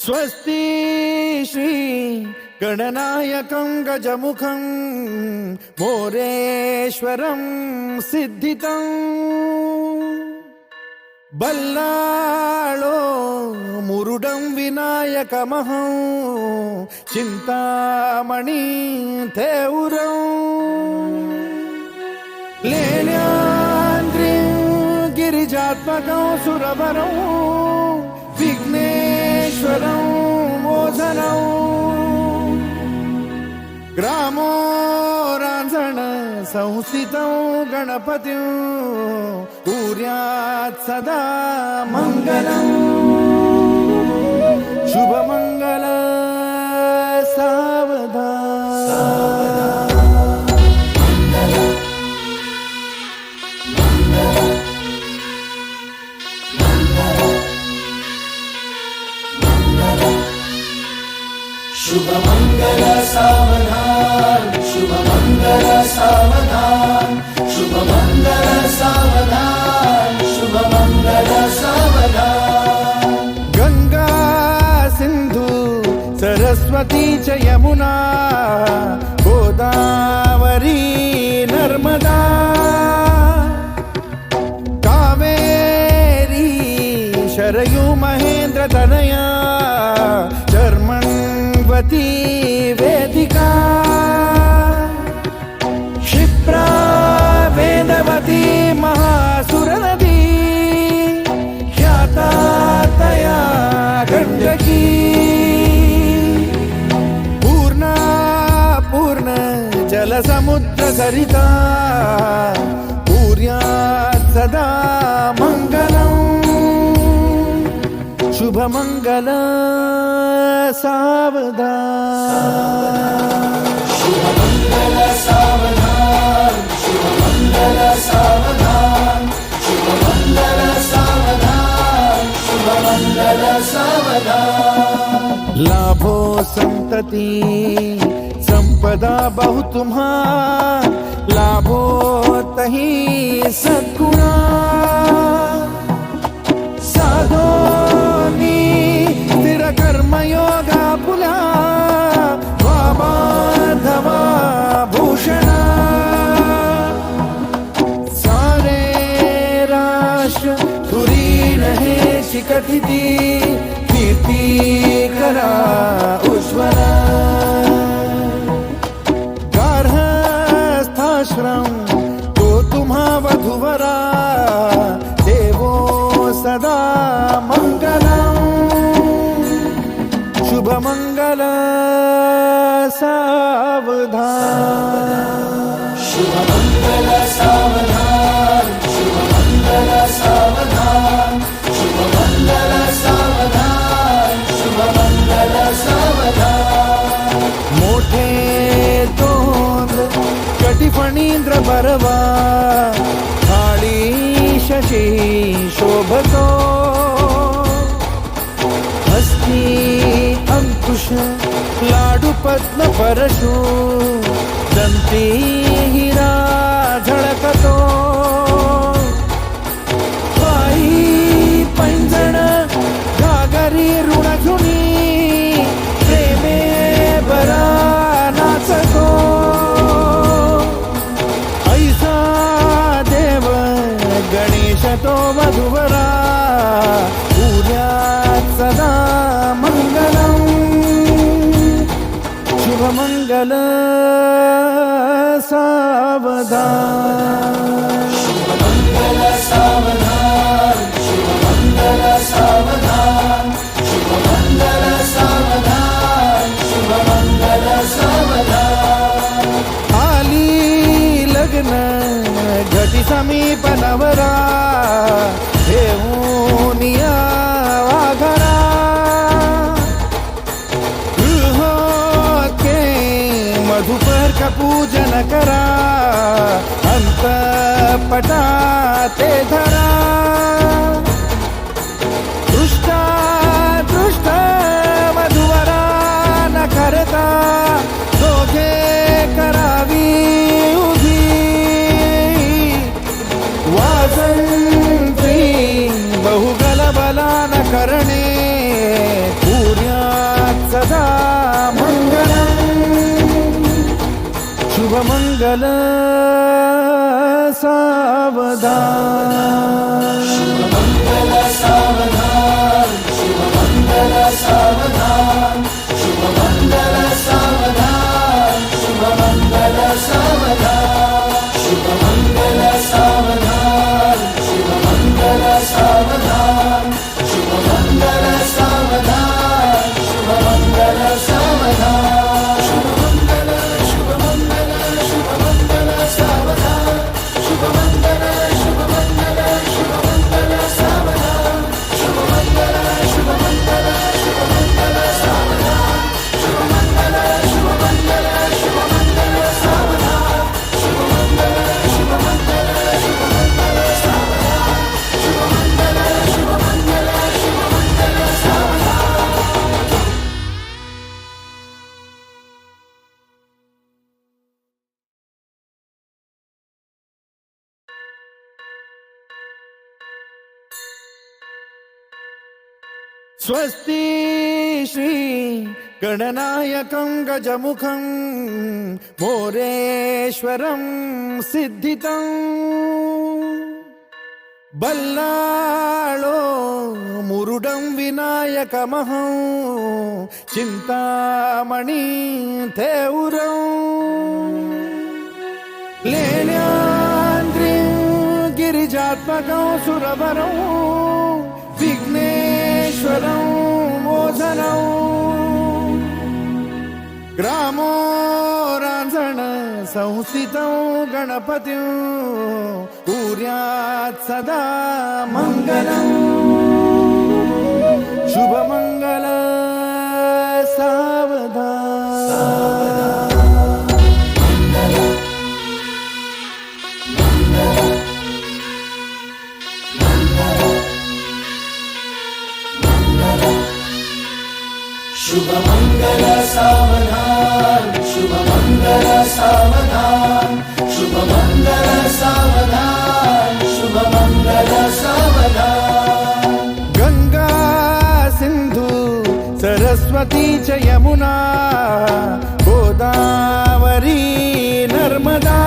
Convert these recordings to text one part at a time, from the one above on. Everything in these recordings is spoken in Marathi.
स्वस्ति श्री गणनायकं गजमुखं मोरेश्वरं सिद्धितं बल्लाळो मुरुडं विनायकमहं चिंतामणि थेउरं लेल्याद्रिं गिरिजात्मकं सुरवरं विघ्नेश्वरं मोझनं ग्रामो रांझण संस्थितं गणपतिं कुर्यात् सदा मंगलं शुभमंगल सावधान शुभमंगल सावधान शुभमंगल सावधान शुभमंगल सावधान शुभमंगल सावधान गंगा सिंधु सरस्वती च यमुना गोदावरी नर्मदा कावेरी शरयू महेंद्र तनया चर्मण्वती वेदिका क्षिप्रा वेदवती महासुरनदी ख्याता तया गण्डकी पूर्णा पूर्ण जलसमुद्र सरिता कुर्यात् सदा मङ्गलम् शुभमंगल सावधान शुभमंगल सावधान शुभमंगल सावधान शुभमंगल सावधान शुभमंगल सावधान लाभो संतति संपदा बहु तुम्हार लाभो तही सद्गुणा साधोनी स्थिर कर्मयोगा पुला वामाधवा भूषणा सारे राष्ट्र धुरीण हे शिकथिती कीर्ती करा उज्ज्वला गार्हस्थाश्रम तो तुम्हा वधुवरा देवो सदा मंगलम शुभमंगल सावधान शुभमंगल सावधान शुभमंगल सावधान शुभमंगल सावधान शुभमंगल सावधान मोठे तोंड कटिफणींद्र बरवा काळी शशी शोभतो हस्ती अंकुश लाडू पद्म परशु दंती हिरा झळकतो पायी पैंजण घागरी ऋणधुनी प्रेमे बरा नाचतो ऐसा देव गणेश तो वधुवरा उद्यात् सदा मंगलम शुभमंगल सावधान शुभमंगल सावधान शुभमंगल सावधान शुभमंगल सावधान शुभमंगल सावधान आली लग्न घटी समीप नवरा घेऊन या वाघरा गृहोके मधुपर का पूजन करा अंतपटा ते धरा दृष्टा दृष्ट मधुवरा न करता दोघे करावी उभी वाजंत्री बहुगल बला न करणे पूर्या शुभमंगल सावधान शुभमंगल सावधान शुभमंगल सावधान शुभमंगल सावधान शुभमंगल सावधान शुभमंगल सावधान शुभमंगल सावधान शुभमंगल सावधान शुभमंगल सावधान शुभमंगल शुभमंगल शुभमंगल सावधान शुभमंगल शुभमंगल शुभमंगल सावधान शुभमंगल शुभमंगल शुभमंगल सावधान शुभमंगल शुभमंगल शुभमंगल सावधान शुभमंगल शुभमंगल शुभमंगल सावधान शुभमंगल शुभमंगल शुभमंगल सावधान। स्वस्ति श्री गणनायकं गजमुखं मोरेश्वरं सिद्धितं बल्लाळो मुरुडं विनायकमहं चिंतामणि थेउरं लेण्याद्रिं गिरिजात्मकं सुरवरं विघ्नेश्वरं मोचनं ग्रामो रांझण संस्थितं गणपतिं कुर्यात् सदा मङ्गलम् शुभमङ्गल सावधान शुभमंगल सावधान शुभमंगल सावधान शुभमंगल सावधान शुभमंगल सावधान। गंगा सिंधु सरस्वती च यमुना गोदावरी नर्मदा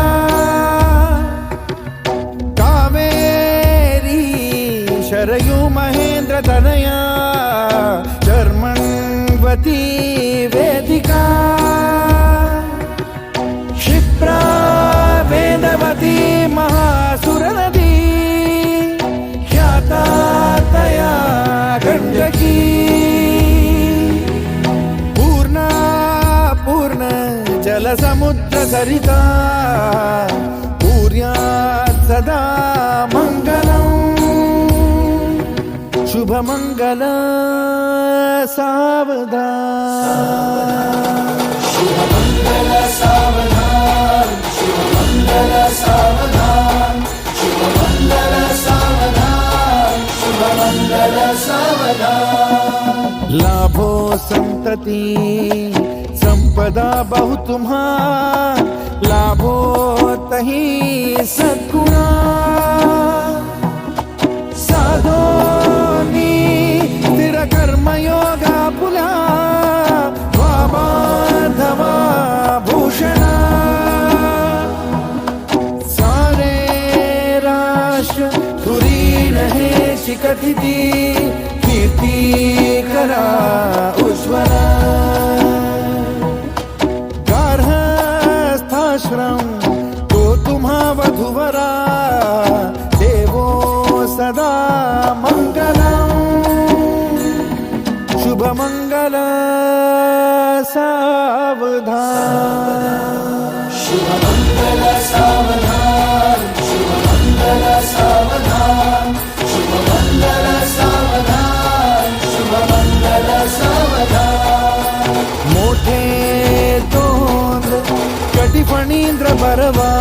कावेरी शरयू महेंद्र तनया चर्मण्वती वेदिका क्षिप्रा वेदवती महासुरनदी ख्याता तया गण्डकी पूर्णा पूर्ण जलसमुद्र सरिता कुर्यात् सदा मङ्गलम् शुभमंगल सावधान शुभमंगल सावधान शुभमंगल सावधान शुभमंगल सावधान शुभमंगल सावधान। लाभो संतति संपदा बहु तुम्हार लाभो तही सद्गुणा साधोनी स्थिर कर्मयोगा पुला वामाधवा भूषणा सारे राष्ट्र धुरीण हे शिकथिती कीर्ती करा उज्ज्वला गार्हस्थाश्रम तो तुम्हा वधुवरा सदा मंगलम् शुभमंगल सावधान शुभमंगल सावधान शुभमंगल सावधान शुभमंगल सावधान शुभमंगल सावधान। मोठे तोंड कटिफणींद्र बरवा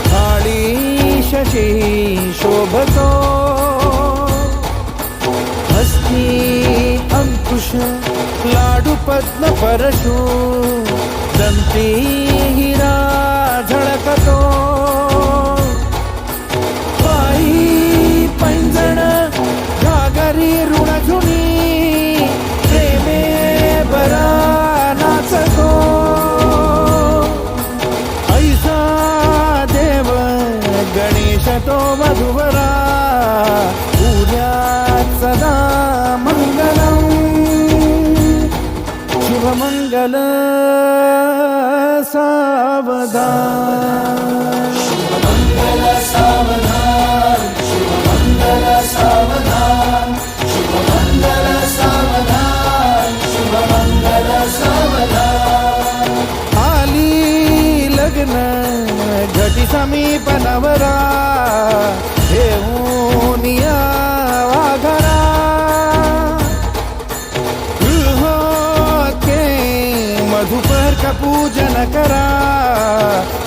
थाळी शशी शोभतो हस्ती अंकुश लाडू पद्म परशु दंती हिरा झळकतो पायी पैंजण घागरी ऋणझुनी प्रेमे बरा नाचतो इच्छतो वधूवरा उद्यात सदा मंगलम शुभमंगल सावधान शुभमंगल सावधान शुभमंगल सावधान शुभमंगल सावधान शुभमंगल सावधान आली लग्न घटी समीप नवरा घेऊन या